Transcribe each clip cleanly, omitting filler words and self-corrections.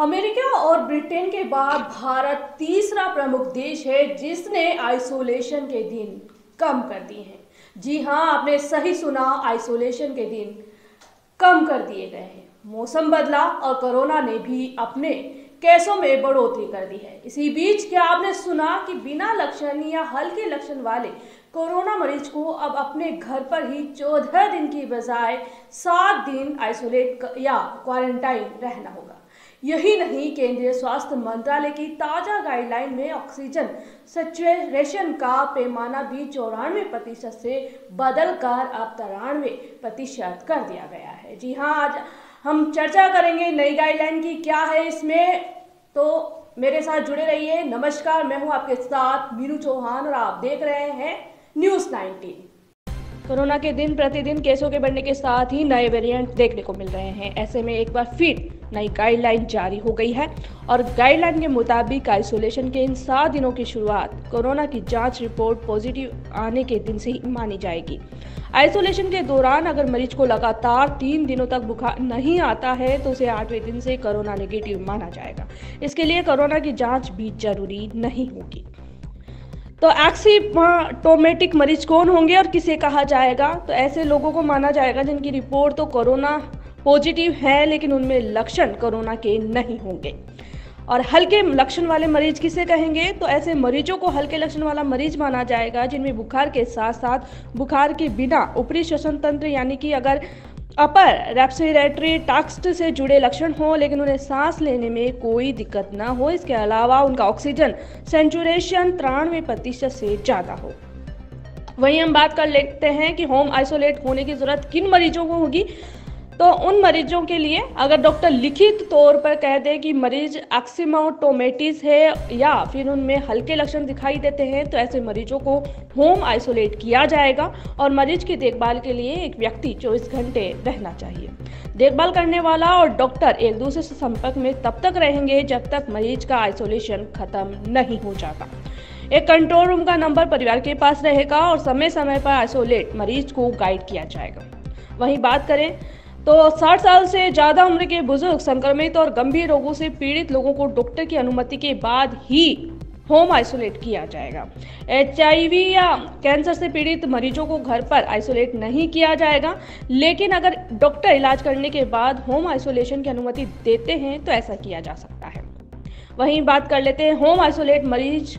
America और Britain के बाद भारत तीसरा प्रमुख देश है जिसने आइसोलेशन के दिन कम कर दिए हैं। जी हां, आपने सही सुना, आइसोलेशन के दिन कम कर दिए गए हैं। मौसम बदला और कोरोना ने भी अपने केसों में बढ़ोतरी कर दी है। इसी बीच क्या आपने सुना कि बिना लक्षण या हल्के लक्षण वाले कोरोना मरीज को अब अपने घर पर ही 14 दिन की बजाय 7 दिन आइसोलेट या क्वारंटाइन रहना होगा। यही नहीं, केंद्रीय स्वास्थ्य मंत्रालय की ताजा गाइडलाइन में ऑक्सीजन सैचुरेशन का पैमाना भी 94% से बदलकर अब 93% कर दिया गया है। जी हाँ, आज हम चर्चा करेंगे नई गाइडलाइन की क्या है इसमें, तो मेरे साथ जुड़े रहिए। नमस्कार, मैं हूं आपके साथ मीनू चौहान और आप देख रहे हैं न्यूज़ 19। कोरोना के दिन प्रतिदिन केसों के बढ़ने के साथ ही नए वेरिएंट देखने को मिल रहे हैं। ऐसे में एक बार फिर नई गाइडलाइन जारी हो गई है और गाइडलाइन के मुताबिक आइसोलेशन के इन 7 दिनों की शुरुआत कोरोना की जांच रिपोर्ट पॉजिटिव आने के दिन से ही मानी जाएगी। आइसोलेशन के दौरान अगर मरीज को लगातार 3 दिनों तक बुखार नहीं आता है तो उसे 8वें दिन से कोरोना नेगेटिव माना जाएगा। इसके लिए कोरोना की जांच भी जरूरी नहीं होगी। तो एसिम्प्टोमेटिक मरीज कौन होंगे और किसे कहा जाएगा? तो ऐसे लोगों को माना जाएगा जिनकी रिपोर्ट तो कोरोना पॉजिटिव है लेकिन उनमें लक्षण कोरोना के नहीं होंगे। और हल्के लक्षण वाले मरीज किसे कहेंगे? तो ऐसे मरीजों को हल्के लक्षण वाला मरीज माना जाएगा जिनमें बुखार के साथ साथ बुखार के बिना ऊपरी श्वसन तंत्र यानी कि अगर अपर रेस्पिरेटरी ट्रैक्ट से जुड़े लक्षण हो लेकिन उन्हें सांस लेने में कोई दिक्कत ना हो। इसके अलावा उनका ऑक्सीजन सैचुरेशन 93% से ज़्यादा हो। वहीं हम बात कर लेते हैं कि होम आइसोलेट होने की ज़रूरत किन मरीजों को होगी। तो उन मरीजों के लिए अगर डॉक्टर लिखित तौर पर कह दे कि मरीज एसिम्प्टोमेटिक है या फिर उनमें हल्के लक्षण दिखाई देते हैं तो ऐसे मरीजों को होम आइसोलेट किया जाएगा और मरीज की देखभाल के लिए एक व्यक्ति 24 घंटे रहना चाहिए। देखभाल करने वाला और डॉक्टर एक दूसरे से संपर्क में तब तक रहेंगे जब तक मरीज का आइसोलेशन खत्म नहीं हो जाता। एक कंट्रोल रूम का नंबर परिवार के पास रहेगा और समय समय पर आइसोलेट मरीज को गाइड किया जाएगा। वहीं बात करें तो 60 साल से ज़्यादा उम्र के बुजुर्ग, संक्रमित और गंभीर रोगों से पीड़ित लोगों को डॉक्टर की अनुमति के बाद ही होम आइसोलेट किया जाएगा। HIV या कैंसर से पीड़ित मरीजों को घर पर आइसोलेट नहीं किया जाएगा, लेकिन अगर डॉक्टर इलाज करने के बाद होम आइसोलेशन की अनुमति देते हैं तो ऐसा किया जा सकता है। वहीं बात कर लेते हैं होम आइसोलेट मरीज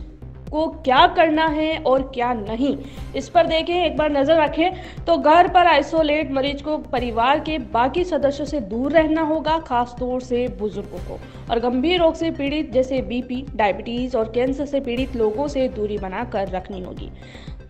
को क्या करना है और क्या नहीं। इस पर देखें, एक बार नजर रखें तो घर पर आइसोलेट मरीज को परिवार के बाकी सदस्यों से दूर रहना होगा, खास तौर से बुजुर्गों को, और गंभीर रोग से पीड़ित जैसे BP, डायबिटीज और कैंसर से पीड़ित लोगों से दूरी बनाकर रखनी होगी।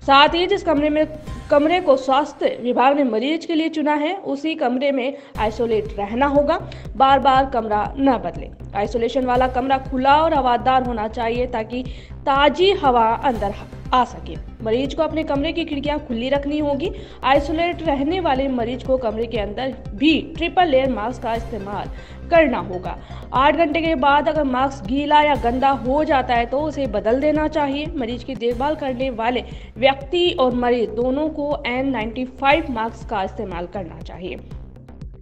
साथ ही जिस कमरे को स्वास्थ्य विभाग ने मरीज के लिए चुना है उसी कमरे में आइसोलेट रहना होगा। बार बार कमरा न बदले। आइसोलेशन वाला कमरा खुला और हवादार होना चाहिए ताकि ताजी हवा अंदर आ सके। मरीज को अपने कमरे की खिड़कियां खुली रखनी होगी। आइसोलेट रहने वाले मरीज को कमरे के अंदर भी ट्रिपल लेयर मास्क का इस्तेमाल करना होगा। 8 घंटे के बाद अगर मास्क गीला या गंदा हो जाता है तो उसे बदल देना चाहिए। मरीज की देखभाल करने वाले व्यक्ति और मरीज दोनों को N95 मास्क का इस्तेमाल करना चाहिए।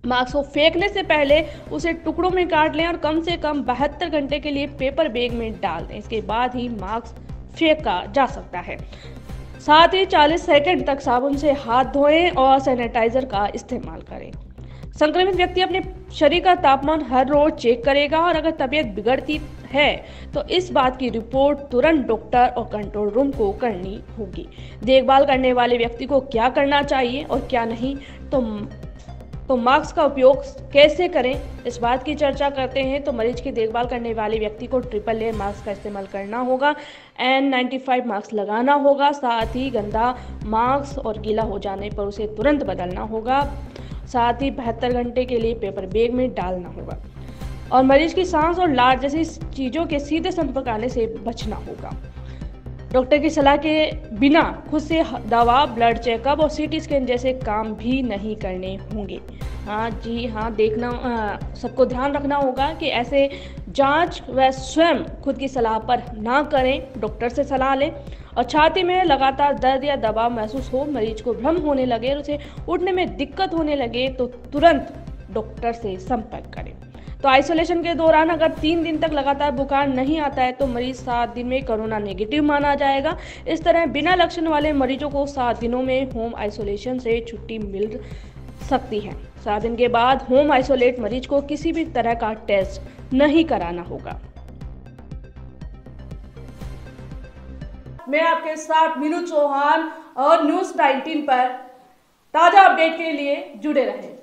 मास्क को फेंकने से पहले उसे टुकड़ों में काट लें और कम से कम 72 घंटे के लिए पेपर बैग में डाल दें। इसके बाद ही मास्क फेंका जा सकता है। साथ ही 40 सेकंड तक साबुन से हाथ धोएं और सैनिटाइजर का इस्तेमाल करें। संक्रमित व्यक्ति अपने शरीर का तापमान हर रोज चेक करेगा और अगर तबीयत बिगड़ती है तो इस बात की रिपोर्ट तुरंत डॉक्टर और कंट्रोल रूम को करनी होगी। देखभाल करने वाले व्यक्ति को क्या करना चाहिए और क्या नहीं, तो मास्क का उपयोग कैसे करें, इस बात की चर्चा करते हैं। तो मरीज की देखभाल करने वाले व्यक्ति को ट्रिपल लेयर मास्क का इस्तेमाल करना होगा, N95 मास्क लगाना होगा, साथ ही गंदा मास्क और गीला हो जाने पर उसे तुरंत बदलना होगा, साथ ही 72 घंटे के लिए पेपर बैग में डालना होगा और मरीज की सांस और लार जैसी चीज़ों के सीधे संपर्क आने से बचना होगा। डॉक्टर की सलाह के बिना खुद से दवा, ब्लड चेकअप और CT स्कैन जैसे काम भी नहीं करने होंगे। हाँ जी हाँ, सबको ध्यान रखना होगा कि ऐसे जांच व स्वयं खुद की सलाह पर ना करें, डॉक्टर से सलाह लें। और छाती में लगातार दर्द या दबाव महसूस हो, मरीज को भ्रम होने लगे और उसे उठने में दिक्कत होने लगे तो तुरंत डॉक्टर से संपर्क करें। तो आइसोलेशन के दौरान अगर 3 दिन तक लगातार बुखार नहीं आता है तो मरीज 7 दिन में कोरोना नेगेटिव माना जाएगा। इस तरह बिना लक्षण वाले मरीजों को 7 दिनों में होम आइसोलेशन से छुट्टी मिल सकती है। 7 दिन के बाद होम आइसोलेट मरीज को किसी भी तरह का टेस्ट नहीं कराना होगा। मैं आपके साथ मीनू चौहान और न्यूज़ 19 पर ताज़ा अपडेट के लिए जुड़े रहें।